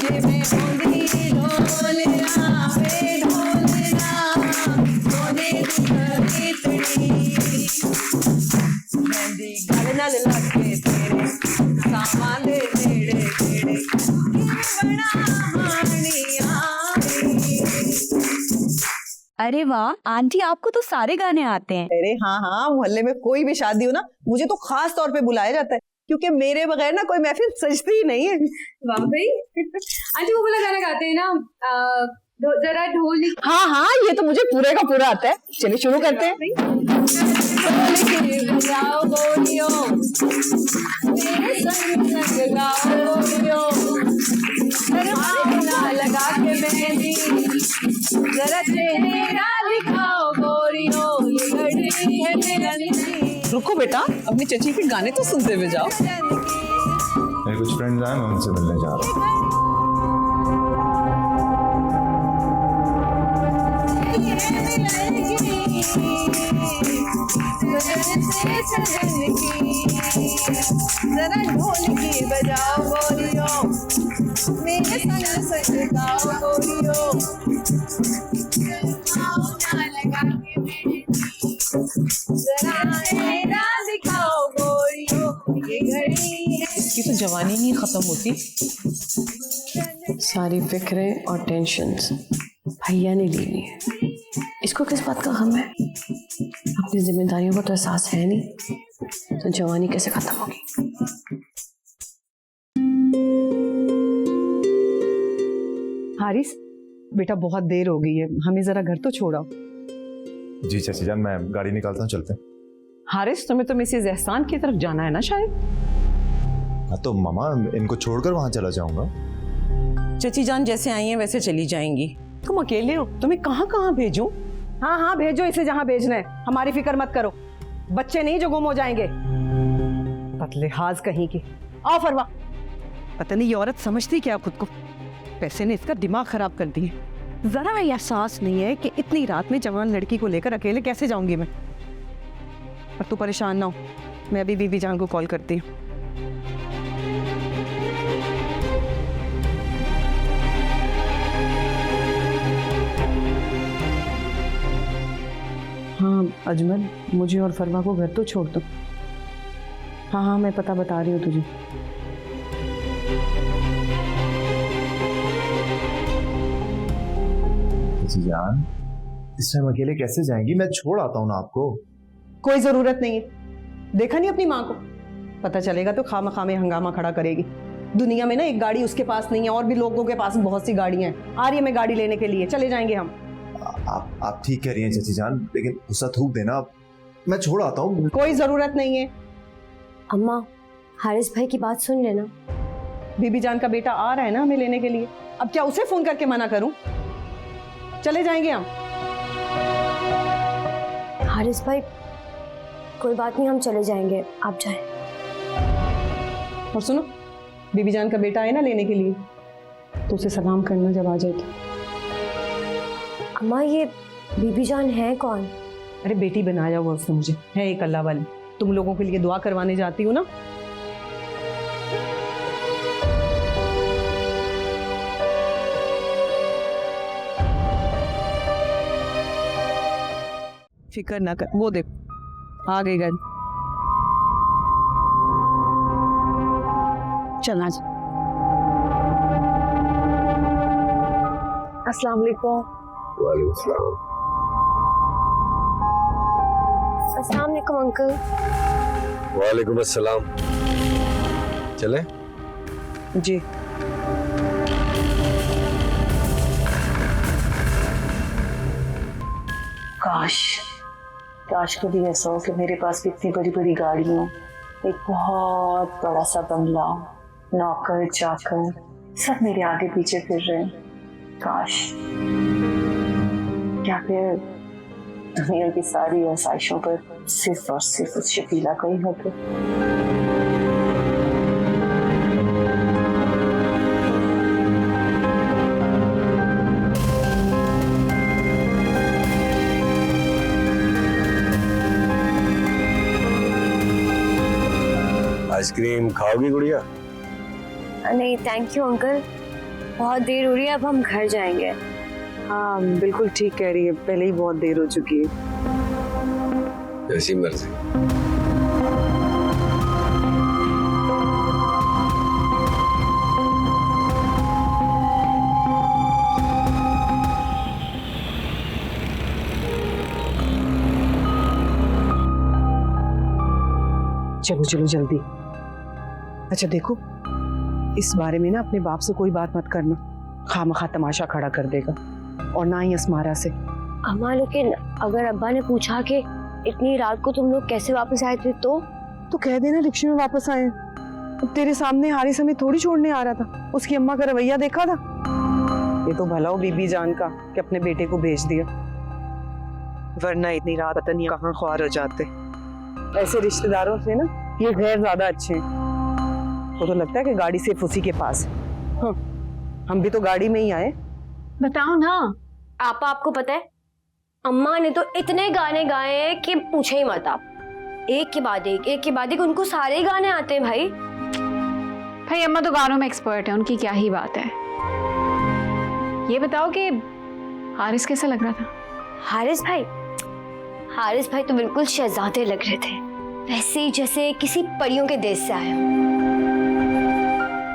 ये मैं होंगी ढोलना पे ढोलना सोने की खरीदड़ी मेहंदी गल नाल लगे तेरे सामान दे नेड़े नेड़े बना हानिया। अरे वाह आंटी, आपको तो सारे गाने आते हैं। अरे हाँ हाँ, मोहल्ले में कोई भी शादी हो ना, मुझे तो खास तौर पे बुलाया जाता है, क्योंकि मेरे बगैर ना कोई महफिल सजती ही नहीं है। वाह भाई आंटी वो वाला गाना गाते हैं ना, जरा ढोल। हाँ हाँ, ये तो मुझे पूरे का पूरा आता है। चलिए शुरू करते हैं। बजाओ गोलियों, मेरे संग संग गाओ गोलियों, लगा के मेहंदी जरा चेहरा दिखाओ गोरियों, ये घड़ी है मेरी। रुको बेटा, अपनी चची के गाने तो सुनते हुए जाओ। मेरे कुछ फ्रेंड्स आए, मैं उनसे मिलने जा रहा हूँ। जरा ढोलकी बजाओ गोरियों, मेरे संग संग गाओ गोरियों, जरा चेहरा दिखाओ गोरियों, ये घड़ी है। इसकी तो जवानी नहीं खत्म होती। सारी फिक्रें और टेंशन्स भैया ने ले ली है। इसको किस बात का गम है? अपनी जिम्मेदारियों का तो एहसास है नहीं, तो जवानी कैसे खत्म होगी? हारिस बेटा, बहुत देर हो गई है, हमें जरा घर तो छोड़ो। जी चाची जान, मैं गाड़ी निकालता हूँ, चलते हैं। हारिस, तुम्हें तो मिसेज एहसान की तरफ जाना है ना शायद? हाँ तो मामा, इनको छोड़कर वहां चला जाऊंगा। चची जान जैसे आई हैं वैसे चली जाएंगी। तुम अकेले हो, तुम्हें कहाँ कहाँ भेजूं? हाँ हाँ भेजो इसे जहाँ भेजना है, हमारी फिक्र मत करो। बच्चे नहीं जो गुम हो जाएंगे। बदलिहाज कहीं की। आओ फरवा। पता नहीं ये औरत समझती क्या खुद को, पैसे ने इसका दिमाग खराब कर दिया। जरा भी एहसास नहीं है कि इतनी रात में जवान लड़की को लेकर अकेले कैसे जाऊंगी मैं। और तू परेशान ना हो, मैं अभी बीबी जान को कॉल करती हूँ। हाँ अजमल, मुझे और फरवा को घर तो छोड़ दो। हाँ हाँ, मैं पता बता रही हूँ तुझे। चाची जान, इस टाइम अकेले कैसे जाएंगी? मैं छोड़ आता हूँ ना आपको। कोई जरूरत नहीं है, देखा नहीं अपनी माँ को? पता चलेगा तो खामखा में हंगामा खड़ा करेगी। दुनिया में ना एक गाड़ी उसके पास नहीं है, और भी लोगों के पास बहुत सी गाड़ियां हैं। आ रही है मैं गाड़ी लेने के लिए, चले जाएंगे हम। आप ठीक कह रही हैं चाची जान, लेकिन गुस्सा थूक देना, मैं छोड़ आता हूँ। कोई जरूरत नहीं है। अम्मा, हारिस भाई की बात सुन लेना। बीबी जान का बेटा आ रहा है ना हमें लेने के लिए, अब क्या उसे फोन करके मना करूं? चले जाएंगे हम। हारिस भाई, कोई बात नहीं, हम चले जाएंगे, आप जाएं। और सुनो, बीबी जान का बेटा है ना लेने के लिए, तो उसे सलाम करना जब आ जाए तो। अम्मा, ये बीबी जान है कौन? अरे बेटी बनाया हुआ उसने मुझे, है एक अल्लाह वाली। तुम लोगों के लिए दुआ करवाने जाती हूँ ना। फिक्र ना कर, वो देखो आ गई गाड़ी। चलना। अस्सलाम वालेकुम। वालेकुम सलाम। अस्सलाम वालेकुम अंकल। वालेकुम अस्सलाम। चले? जी। काश कभी ऐसा हो कि मेरे पास भी इतनी बड़ी बड़ी गाड़ी हो, एक बहुत बड़ा सा बंगला, नौकर चाकर सब मेरे आगे पीछे फिर रहे हैं। काश। क्या फिर दुनिया की सारी आसाइशों पर सिर्फ और सिर्फ उस शकीला का ही हक है। आइसक्रीम खाओगी गुड़िया? नहीं थैंक यू अंकल, बहुत देर हो रही है, अब हम घर जाएंगे। हाँ बिल्कुल ठीक कह रही है, पहले ही बहुत देर हो चुकी है। ऐसी मर्जी। चलो चलो जल्दी। अच्छा देखो, इस बारे में ना अपने बाप से कोई बात मत करना, खामखा तमाशा खड़ा कर देगा, और ना ही अस्मारा से। अम्मा लेकिन अगर अब्बा ने पूछा कि इतनी रात को तुम लोग कैसे वापस आए थे तो कह देना रिक्शे में वापस आए। अब तेरे सामने हारिस हमें थोड़ी छोड़ने आ रहा था, उसकी अम्मा का रवैया देखा था। ये तो भला हो बीबी जान का कि अपने बेटे को भेज दिया, वरना इतनी रात पता नहीं कहाँ ख्वार हो जाते। ऐसे रिश्तेदारों से ना ये गैर ज्यादा अच्छे हैं। तो लगता है कि गाड़ी सिर्फ उसी के पास है। हाँ, हम भी तो गाड़ी में ही आए। बताओ ना। आपको पता है अम्मा ने तो इतने गाने गाए हैं कि पूछे ही मत आप। एक के बाद एक उनको सारे ही गाने आते हैं भाई। भाई अम्मा तो गानों में एक्सपर्ट है, उनकी क्या ही बात है। ये बताओ कि हारिस कैसा लग रहा था? हारिस भाई तो बिल्कुल शहजादे लग रहे थे, वैसे ही जैसे किसी परियों के देश से आए हो।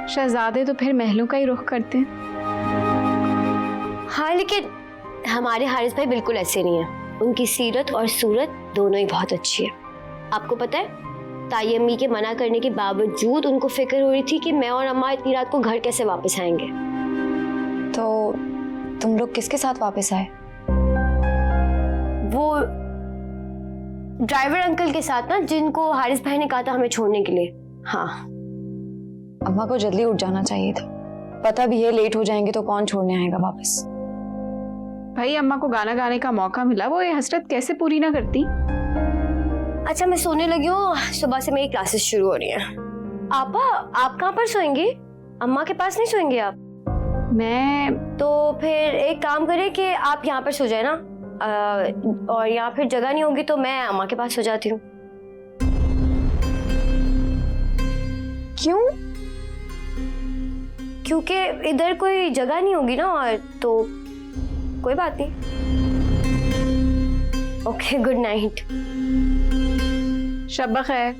शहजादे तो फिर महलों का ही रुख करते हैं। हाँ लेकिन हमारे हारिस भाई बिल्कुल ऐसे नहीं है, उनकी सीरत और सूरत दोनों ही बहुत अच्छी है। आपको पता है ताई अम्मी के मना करने के बावजूद उनको फिक्र हो रही थी कि मैं और अम्मा इतनी रात को घर कैसे वापस आएंगे। तो तुम लोग किसके साथ वापस आए? वो ड्राइवर अंकल के साथ ना, जिनको हारिस भाई ने कहा था हमें छोड़ने के लिए। हाँ अम्मा को जल्दी उठ जाना चाहिए था, पता भी है लेट हो जाएंगे तो कौन छोड़ने आएगा वापस। भाई अम्मा को गाना गाने का मौका मिला, वो ये हसरत कैसे पूरी ना करती। अच्छा मैं सोने लगी हूँ, सुबह से मेरी क्लासेस शुरू हो रही हैं। आपा आप कहाँ पर सोएंगी? अम्मा के पास नहीं सोएंगे आप? मैं तो फिर एक काम करें कि आप यहाँ पर सो जाए ना, और यहाँ फिर जगह नहीं होगी तो मैं अम्मा के पास सो जाती हूँ। क्यों? क्योंकि इधर कोई जगह नहीं होगी ना, और तो कोई बात नहीं। Okay good night. शब खैर।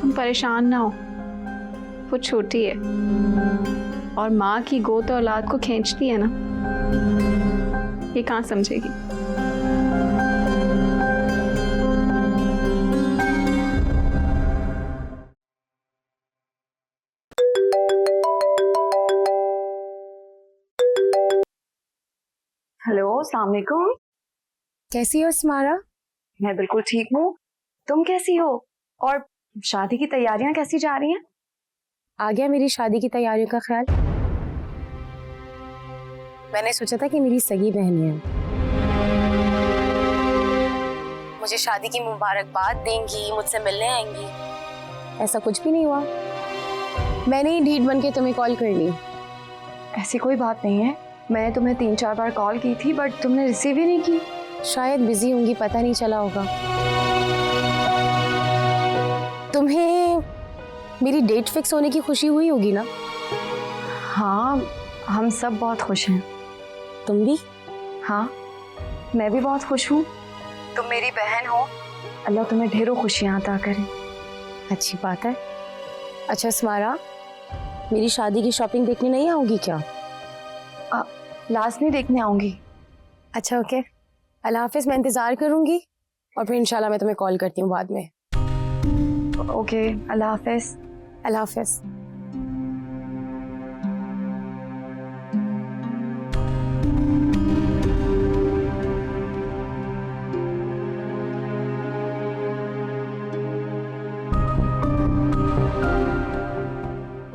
तुम परेशान ना हो, वो छोटी है और माँ की गोद औलाद को खींचती है ना, ये कहाँ समझेगी। हेलो अस्सलाम वालेकुम। कैसी हो स्मारा? मैं बिल्कुल ठीक हूँ, तुम कैसी हो? और शादी की तैयारियां कैसी जा रही हैं? आ गया मेरी शादी की तैयारियों का ख्याल। मैंने सोचा था कि मेरी सगी बहन है, मुझे शादी की मुबारकबाद देंगी, मुझसे मिलने आएंगी। ऐसा कुछ भी नहीं हुआ। मैंने ही ढीठ बन के तुम्हें कॉल कर ली। ऐसी कोई बात नहीं है, मैंने तुम्हें 3-4 बार कॉल की थी बट तुमने रिसीव ही नहीं की। शायद बिजी होंगी, पता नहीं चला होगा। तुम्हें मेरी डेट फिक्स होने की खुशी हुई होगी ना? हाँ हम सब बहुत खुश हैं। तुम भी? हाँ मैं भी बहुत खुश हूँ, तुम मेरी बहन हो, अल्लाह तुम्हें ढेरों खुशियाँ अता करे। अच्छी बात है। अच्छा स्मारा, मेरी शादी की शॉपिंग देखने नहीं आओगी क्या? लाजमी देखने आऊंगी। अच्छा ओके, अल्लाह हाफिज। मैं इंतज़ार करूंगी और फिर इंशाल्लाह मैं तुम्हें कॉल करती हूँ बाद में। ओके अल्लाह हाफिज। अल्लाह हाफिज।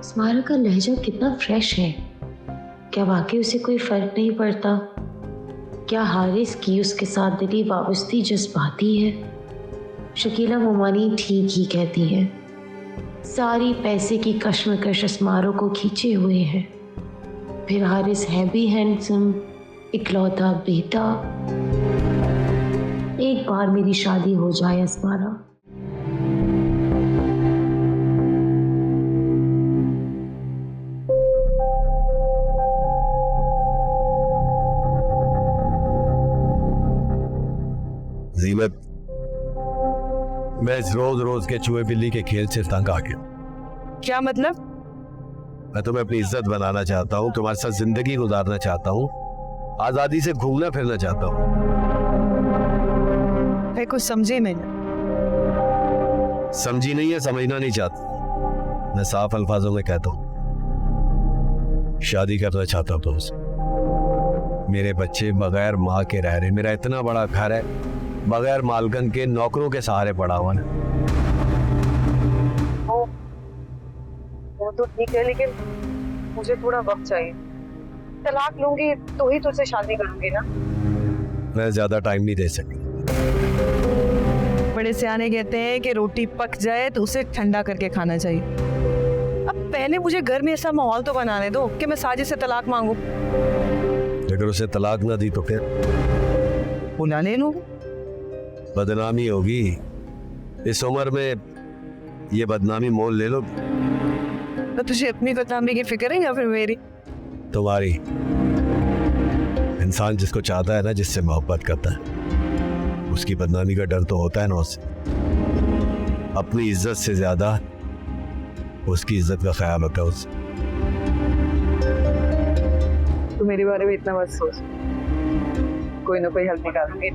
स्मारा का लहजा कितना फ्रेश है। क्या वाकई उसे कोई फर्क नहीं पड़ता? क्या हारिस की उसके साथ दिली वाबस्ती जज्बाती है? शकीला मोमानी ठीक ही कहती है, सारी पैसे की कश्मकश अस्मारों को खींचे हुए है। फिर हारिस है भी हैंडसम, इकलौता बेटा। एक बार मेरी शादी हो जाए अस्मारा, मैं इस रोज रोज के चूहे बिल्ली के खेल से तंग आ गया। क्या मतलब? मैं तुम्हें अपनी इज्जत बनाना चाहता हूँ, तुम्हारे साथ जिंदगी गुजारना चाहता हूँ, आजादी से घूमना फिरना चाहता हूँ। मैं कुछ समझी नहीं। समझी नहीं है, समझना नहीं चाहती। मैं साफ अल्फाजों में कहता हूँ, शादी करना चाहता हूँ तुमसे। मेरे बच्चे बगैर माँ के रह रहे, मेरा इतना बड़ा घर है, बगैर मालकन के नौकरों के सहारे पड़ा हुआ है। वो तो ठीक है, लेकिन मुझे थोड़ा वक्त चाहिए। तलाक लूंगी तो ही तुझसे शादी करूंगी ना। मैं ज्यादा टाइम नहीं दे सकती। बड़े सियाने कहते हैं कि रोटी पक जाए तो उसे ठंडा करके खाना चाहिए। अब पहले मुझे घर में ऐसा माहौल तो बनाने दो कि मैं साजिद से तलाक मांगू। अगर उसे तलाक ना दी तो फिर बुला ले लूं। बदनामी होगी। इस उम्र में ये बदनामी मोल ले लो। तो तुझे अपनी बदनामी की फिक्र है या फिर मेरी? तुम्हारी। इंसान जिसको चाहता है ना, जिससे मोहब्बत करता है, उसकी बदनामी का डर तो होता है ना उसे। अपनी इज्जत से ज्यादा उसकी इज्जत का ख्याल होता है उसे। तू मेरे बारे में इतना मत सोच, कोई ना कोई हल निकालूंगी।